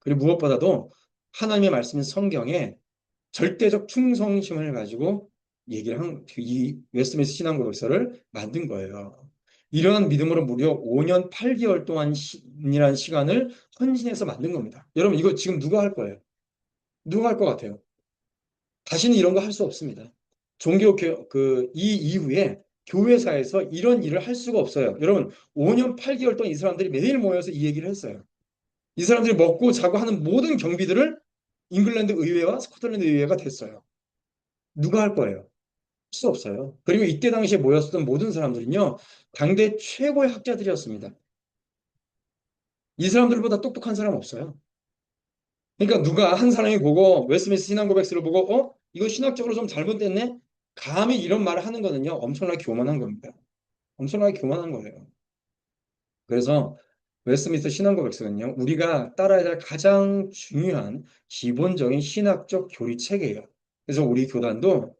그리고 무엇보다도 하나님의 말씀 성경에 절대적 충성심을 가지고 얘기를 이 웨스트민스터 신앙고백서를 만든 거예요. 이러한 믿음으로 무려 5년 8개월 동안이라는 시간을 헌신해서 만든 겁니다. 여러분 이거 지금 누가 할 거예요? 누가 할 것 같아요? 다시는 이런 거 할 수 없습니다. 이 이후에 교회사에서 이런 일을 할 수가 없어요. 여러분, 5년 8개월 동안 이 사람들이 매일 모여서 이 얘기를 했어요. 이 사람들이 먹고 자고 하는 모든 경비들을 잉글랜드 의회와 스코틀랜드 의회가 됐어요. 누가 할 거예요? 할 수 없어요. 그리고 이때 당시에 모였던 모든 사람들은요, 당대 최고의 학자들이었습니다. 이 사람들보다 똑똑한 사람 없어요. 그러니까 누가 한 사람이 보고 웨스트민스터 신앙고백서를 보고 이거 신학적으로 좀 잘못됐네? 감히 이런 말을 하는 거는요. 엄청나게 교만한 겁니다. 엄청나게 교만한 거예요. 그래서 웨스트민스터 신앙고백서는요. 우리가 따라야 할 가장 중요한 기본적인 신학적 교리 체계예요. 그래서 우리 교단도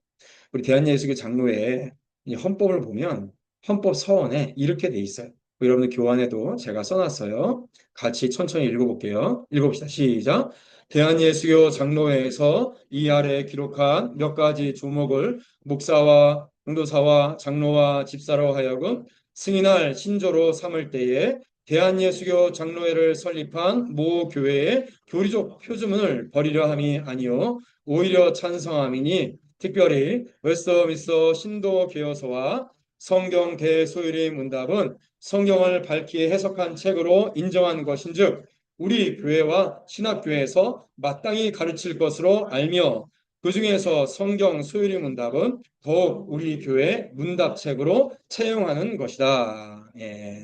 우리 대한예수교 장로회 이 헌법을 보면 헌법 서원에 이렇게 돼 있어요. 여러분들 교환에도 제가 써놨어요. 같이 천천히 읽어볼게요. 읽어봅시다. 시작. 대한예수교 장로회에서 이 아래 기록한 몇 가지 조목을 목사와 공도사와 장로와 집사로 하여금 승인할 신조로 삼을 때에 대한예수교 장로회를 설립한 모 교회의 교리적 표준을 버리려 함이 아니요 오히려 찬성함이니 특별히 웨스터민스터 신도 교여서와 성경 대소율의 문답은 성경을 밝히 해석한 책으로 인정한 것인즉 우리 교회와 신학교에서 마땅히 가르칠 것으로 알며 그중에서 성경 소율이 문답은 더욱 우리 교회 문답책으로 채용하는 것이다. 예.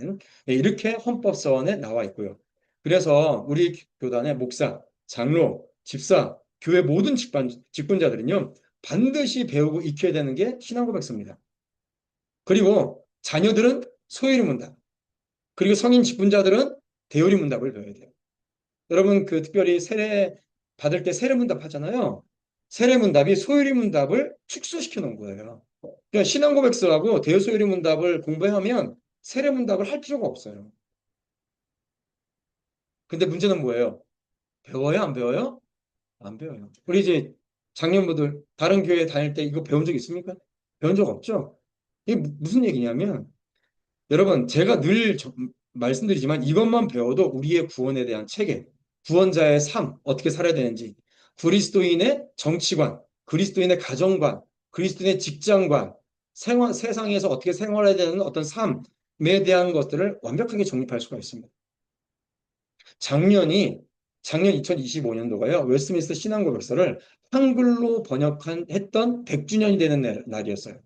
예, 이렇게 헌법서원에 나와 있고요. 그래서 우리 교단의 목사, 장로, 집사, 교회 모든 직분자들은요, 반드시 배우고 익혀야 되는 게 신앙고백서입니다. 그리고 자녀들은 소율이 문답, 그리고 성인 직분자들은 대우리 문답을 배워야 돼요. 여러분 그 특별히 세례 받을 때 세례 문답 하잖아요. 세례 문답이 소유리 문답을 축소시켜 놓은 거예요. 그러니까 신앙 고백서하고 대소유리 문답을 공부하면 세례 문답을 할 필요가 없어요. 근데 문제는 뭐예요? 배워요, 안 배워요? 안 배워요. 우리 이제 장년부들 다른 교회 다닐 때 이거 배운 적 있습니까? 배운 적 없죠? 이게 무슨 얘기냐면 여러분, 제가 늘 말씀드리지만 이것만 배워도 우리의 구원에 대한 체계, 구원자의 삶, 어떻게 살아야 되는지, 그리스도인의 정치관, 그리스도인의 가정관, 그리스도인의 직장관, 세상에서 어떻게 생활해야 되는 어떤 삶에 대한 것들을 완벽하게 정립할 수가 있습니다. 작년이, 작년 2025년도가요, 웨스트민스터 신앙고백서를 한글로 했던 100주년이 되는 날이었어요.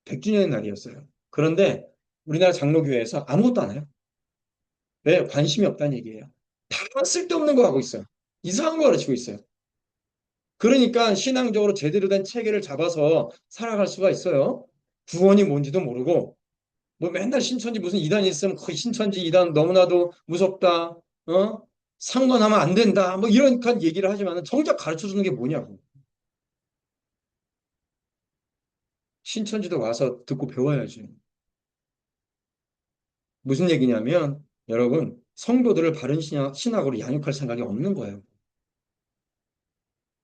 100주년의 날이었어요. 그런데 우리나라 장로교회에서 아무것도 안 해요. 왜? 관심이 없다는 얘기예요. 다 쓸데없는 거 하고 있어요. 이상한 거 가르치고 있어요. 그러니까 신앙적으로 제대로 된 체계를 잡아서 살아갈 수가 있어요. 구원이 뭔지도 모르고, 뭐 맨날 신천지 무슨 이단 있으면 그 신천지 이단 너무나도 무섭다, 상관하면 안 된다, 뭐 이런 얘기를 하지만 정작 가르쳐 주는 게 뭐냐고. 신천지도 와서 듣고 배워야지. 무슨 얘기냐면, 여러분, 성도들을 바른 신학으로 양육할 생각이 없는 거예요.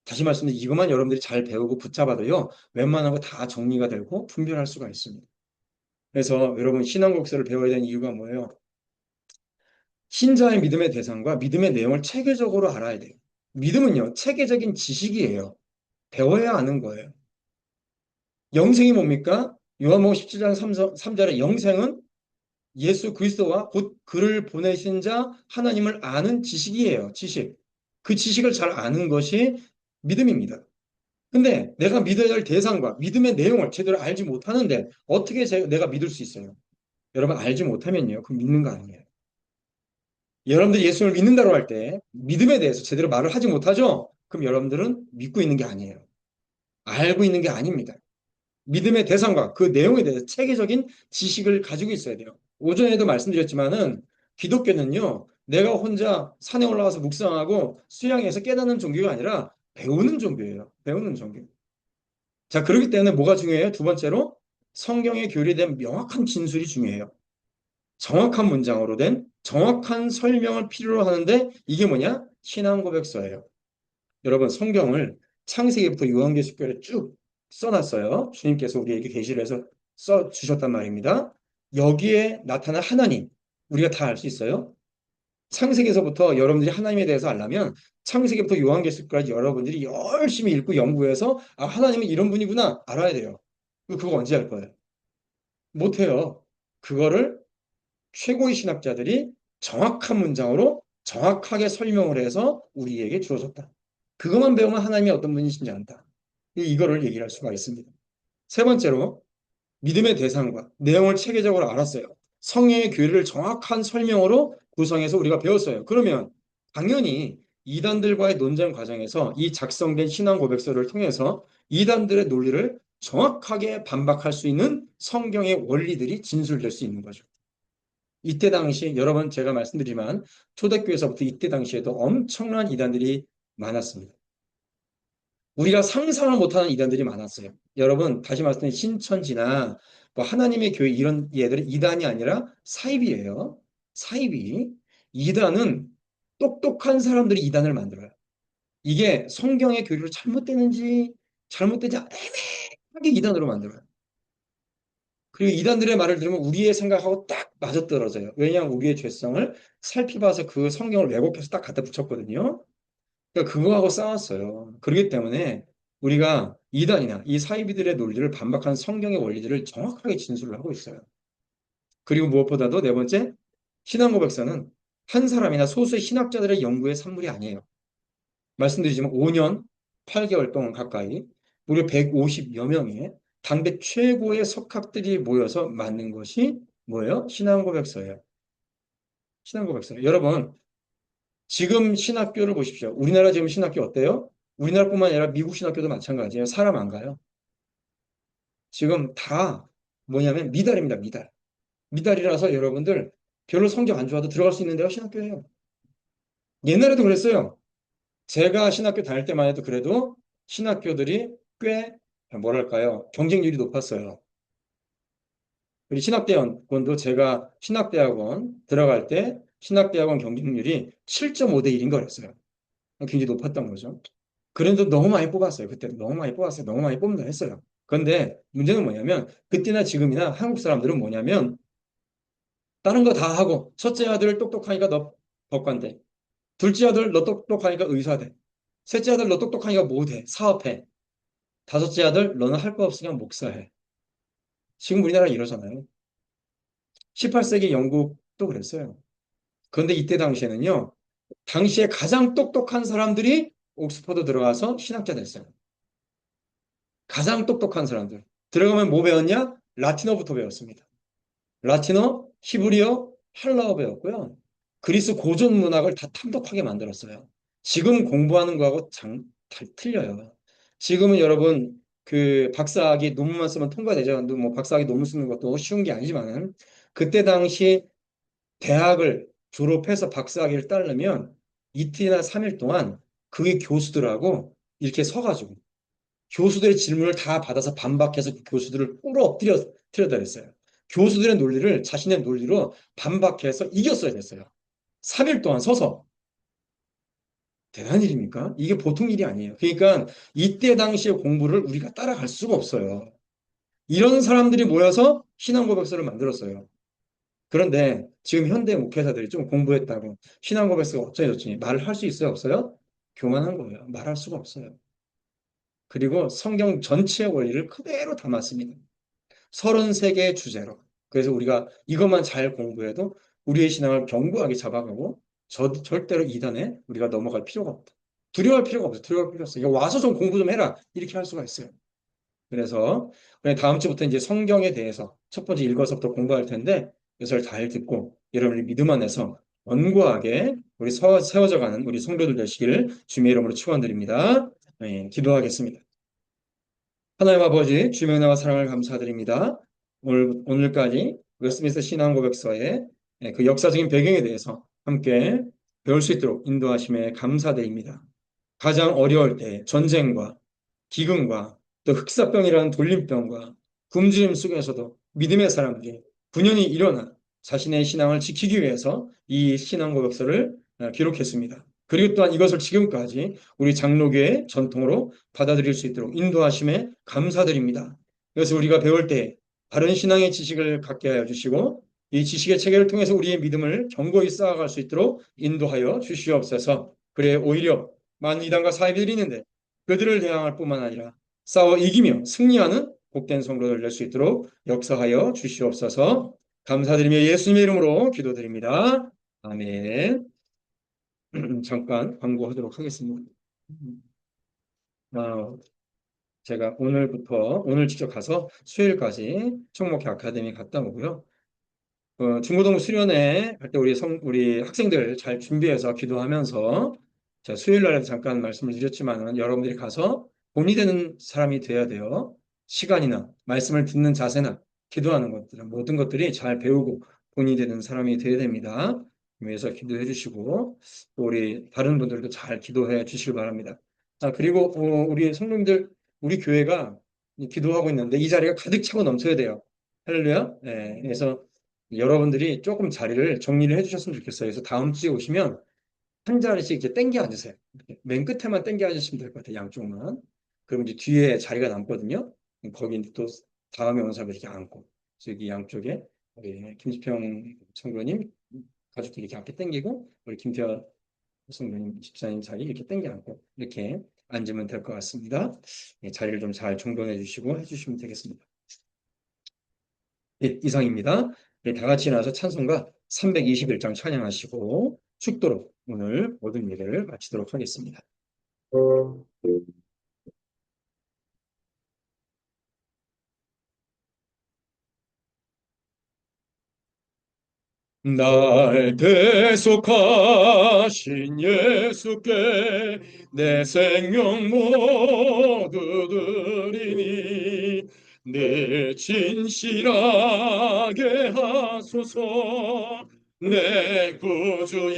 다시 말씀드리면 이것만 여러분들이 잘 배우고 붙잡아도요, 웬만한 거 다 정리가 되고 분별할 수가 있습니다. 그래서 여러분 신앙국서를 배워야 되는 이유가 뭐예요? 신자의 믿음의 대상과 믿음의 내용을 체계적으로 알아야 돼요. 믿음은요, 체계적인 지식이에요. 배워야 아는 거예요. 영생이 뭡니까? 요한복음 17장 3절의 영생은 예수 그리스도와 곧 그를 보내신 자 하나님을 아는 지식이에요. 지식. 그 지식을 잘 아는 것이 믿음입니다. 근데 내가 믿어야 할 대상과 믿음의 내용을 제대로 알지 못하는데 어떻게 내가 믿을 수 있어요? 여러분 알지 못하면요. 그럼 믿는 거 아니에요. 여러분들이 예수를 믿는다고 할 때 믿음에 대해서 제대로 말을 하지 못하죠? 그럼 여러분들은 믿고 있는 게 아니에요. 알고 있는 게 아닙니다. 믿음의 대상과 그 내용에 대해서 체계적인 지식을 가지고 있어야 돼요. 오전에도 말씀드렸지만은 기독교는요. 내가 혼자 산에 올라가서 묵상하고 수양해서 깨닫는 종교가 아니라 배우는 종교예요. 배우는 종교. 자, 그렇기 때문에 뭐가 중요해요? 두 번째로 성경의 교리에 대한 명확한 진술이 중요해요. 정확한 문장으로 된 정확한 설명을 필요로 하는데 이게 뭐냐? 신앙 고백서예요. 여러분, 성경을 창세기부터 요한계시록까지 쭉 써놨어요. 주님께서 우리에게 계시를 해서 써 주셨단 말입니다. 여기에 나타난 하나님, 우리가 다 알 수 있어요. 창세기에서부터 여러분들이 하나님에 대해서 알려면 창세기부터 요한계시록까지 여러분들이 열심히 읽고 연구해서 아, 하나님은 이런 분이구나 알아야 돼요. 그거 언제 할 거예요? 못해요. 그거를 최고의 신학자들이 정확한 문장으로 정확하게 설명을 해서 우리에게 주어졌다. 그것만 배우면 하나님이 어떤 분이신지 안다. 이거를 얘기할 수가 있습니다. 세 번째로 믿음의 대상과 내용을 체계적으로 알았어요. 성령의 교리를 정확한 설명으로 구성해서 우리가 배웠어요. 그러면 당연히 이단들과의 논쟁 과정에서 이 작성된 신앙 고백서를 통해서 이단들의 논리를 정확하게 반박할 수 있는 성경의 원리들이 진술될 수 있는 거죠. 이때 당시 여러 번 제가 말씀드리지만 초대교회에서부터 이때 당시에도 엄청난 이단들이 많았습니다. 우리가 상상을 못하는 이단들이 많았어요. 여러분 다시 말씀드린 신천지나 뭐 하나님의 교회 이런 얘들은 이단이 아니라 사이비예요. 사이비. 이단은 똑똑한 사람들이 이단을 만들어요. 이게 성경의 교리로 잘못되지 애매하게 이단으로 만들어요. 그리고 이단들의 말을 들으면 우리의 생각하고 딱 맞아떨어져요. 왜냐하면 우리의 죄성을 살펴봐서 그 성경을 왜곡해서 딱 갖다 붙였거든요. 그러니까 그거하고 싸웠어요. 그렇기 때문에 우리가 이단이나 이 사이비들의 논리를 반박한 성경의 원리들을 정확하게 진술을 하고 있어요. 그리고 무엇보다도 네 번째, 신앙 고백서는 한 사람이나 소수의 신학자들의 연구의 산물이 아니에요. 말씀드리지만 5년, 8개월 동안 가까이 무려 150여 명의 당대 최고의 석학들이 모여서 만든 것이 뭐예요? 신앙고백서예요. 신앙고백서. 여러분, 지금 신학교를 보십시오. 우리나라 지금 신학교 어때요? 우리나라뿐만 아니라 미국 신학교도 마찬가지예요. 사람 안 가요. 지금 다 뭐냐면 미달입니다. 미달. 미달이라서 여러분들 별로 성적 안 좋아도 들어갈 수 있는 데가 신학교예요. 옛날에도 그랬어요. 제가 신학교 다닐 때만 해도 그래도 신학교들이 꽤 뭐랄까요? 경쟁률이 높았어요. 우리 신학대학원도 제가 신학대학원 들어갈 때 신학대학원 경쟁률이 7.5대 1인 거였어요. 굉장히 높았던 거죠. 그래도 너무 많이 뽑았어요. 그때도 너무 많이 뽑았어요. 너무 많이 뽑는다 했어요. 그런데 문제는 뭐냐면 그때나 지금이나 한국 사람들은 뭐냐면 다른 거 다 하고 첫째 아들 똑똑하니까 너 법관돼. 둘째 아들 너 똑똑하니까 의사돼. 셋째 아들 너 똑똑하니까 뭐 돼? 사업해. 다섯째 아들 너는 할 거 없으니까 목사해. 지금 우리나라 이러잖아요. 18세기 영국도 그랬어요. 그런데 이때 당시에는요. 당시에 가장 똑똑한 사람들이 옥스퍼드 들어가서 신학자 됐어요. 가장 똑똑한 사람들. 들어가면 뭐 배웠냐? 라틴어부터 배웠습니다. 라틴어, 히브리어, 헬라어 배웠고요. 그리스 고전 문학을 다 탐독하게 만들었어요. 지금 공부하는 거하고 다 틀려요. 지금은 여러분 그 박사학위 논문만 쓰면 통과되죠. 뭐 박사학위 논문 쓰는 것도 쉬운 게 아니지만은 그때 당시 대학을 졸업해서 박사학위를 따려면 이틀이나 3일 동안 그 교수들하고 이렇게 서가지고 교수들의 질문을 다 받아서 반박해서 그 교수들을 꿇어 엎드려 틀어드렸어요. 교수들의 논리를 자신의 논리로 반박해서 이겼어야 됐어요. 3일 동안 서서. 대단한 일입니까? 이게 보통 일이 아니에요. 그러니까 이때 당시의 공부를 우리가 따라갈 수가 없어요. 이런 사람들이 모여서 신앙고백서를 만들었어요. 그런데 지금 현대 목회자들이 좀 공부했다고 신앙고백서가 어쩌니 말을 할 수 있어요? 없어요? 교만한 거예요. 말할 수가 없어요. 그리고 성경 전체의 원리를 그대로 담았습니다. 33개의 주제로. 그래서 우리가 이것만 잘 공부해도 우리의 신앙을 견고하게 잡아가고 절대로 이단에 우리가 넘어갈 필요가 없다. 두려워할 필요가 없어요. 두려워할 필요 없어요. 와서 좀 공부 좀 해라. 이렇게 할 수가 있어요. 그래서 다음 주부터 이제 성경에 대해서 첫 번째 읽어서부터 공부할 텐데 이것을 잘 듣고 여러분의 믿음 안에서 견고하게 우리 세워져가는 우리 성도들 되시기를 주님의 이름으로 축원드립니다. 네, 기도하겠습니다. 하나님 아버지, 주의 은혜와 사랑을 감사드립니다. 오늘까지 웨스트민스터 신앙고백서의 그 역사적인 배경에 대해서 함께 배울 수 있도록 인도하심에 감사드립니다. 가장 어려울 때 전쟁과 기근과 또 흑사병이라는 돌림병과 굶주림 속에서도 믿음의 사람들이 분연히 일어나 자신의 신앙을 지키기 위해서 이 신앙고백서를 기록했습니다. 그리고 또한 이것을 지금까지 우리 장로교의 전통으로 받아들일 수 있도록 인도하심에 감사드립니다. 그래서 우리가 배울 때 바른 신앙의 지식을 갖게 하여 주시고 이 지식의 체계를 통해서 우리의 믿음을 견고히 쌓아갈 수 있도록 인도하여 주시옵소서. 그래 오히려 많은 이단과 사이비들이 있는데 그들을 대항할 뿐만 아니라 싸워 이기며 승리하는 복된 성도를 낼 수 있도록 역사하여 주시옵소서. 감사드리며 예수님의 이름으로 기도드립니다. 아멘. 잠깐 광고하도록 하겠습니다. 아, 제가 오늘 직접 가서 수요일까지 총목회 아카데미 갔다 오고요. 중고등 수련회 할 때 우리 학생들 잘 준비해서 기도하면서 제가 수요일 날에도 잠깐 말씀을 드렸지만 여러분들이 가서 본이 되는 사람이 돼야 돼요. 시간이나 말씀을 듣는 자세나 기도하는 것들 모든 것들이 잘 배우고 본이 되는 사람이 돼야 됩니다. 위해서 기도해 주시고 또 우리 다른 분들도 잘 기도해 주시길 바랍니다. 그리고 우리 성도님들 우리 교회가 기도하고 있는데 이 자리가 가득 차고 넘쳐야 돼요. 할렐루야. 네, 그래서 여러분들이 조금 자리를 정리를 해주셨으면 좋겠어요. 그래서 다음 주에 오시면 한 자리씩 이렇게 땡겨 앉으세요. 이렇게 맨 끝에만 땡겨 앉으시면 될 것 같아요. 양쪽만. 그럼 이제 뒤에 자리가 남거든요. 거기 이제 또 다음에 온 사람들 이렇게 앉고 저기 양쪽에 우리 김지평 성도님 가족들이 이렇게 앞에 땡기고 우리 김태현 성도님 집사님 자리 이렇게 땡겨 앉고 이렇게 앉으면 될 것 같습니다. 예, 자리를 좀 잘 정돈해 주시고 해주시면 되겠습니다. 예, 이상입니다. 예, 다 같이 나와서 찬송가 321장 찬양하시고 축도로 오늘 모든 예배를 마치도록 하겠습니다. 날 대속하신 예수께 내 생명 모두 드리니 늘 진실하게 하소서. 내 구주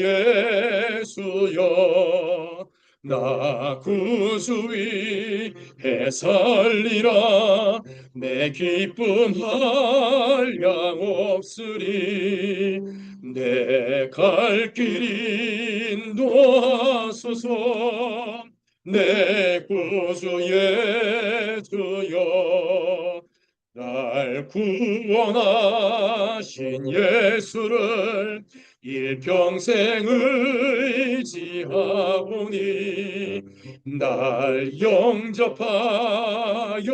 예수여, 나 구주 위해 살리라. 내 기쁨 한량 없으리. 내 갈 길 인도하소서. 내 구주 예수여, 날 구원하신 예수를 일평생 의지하오니 날 영접하여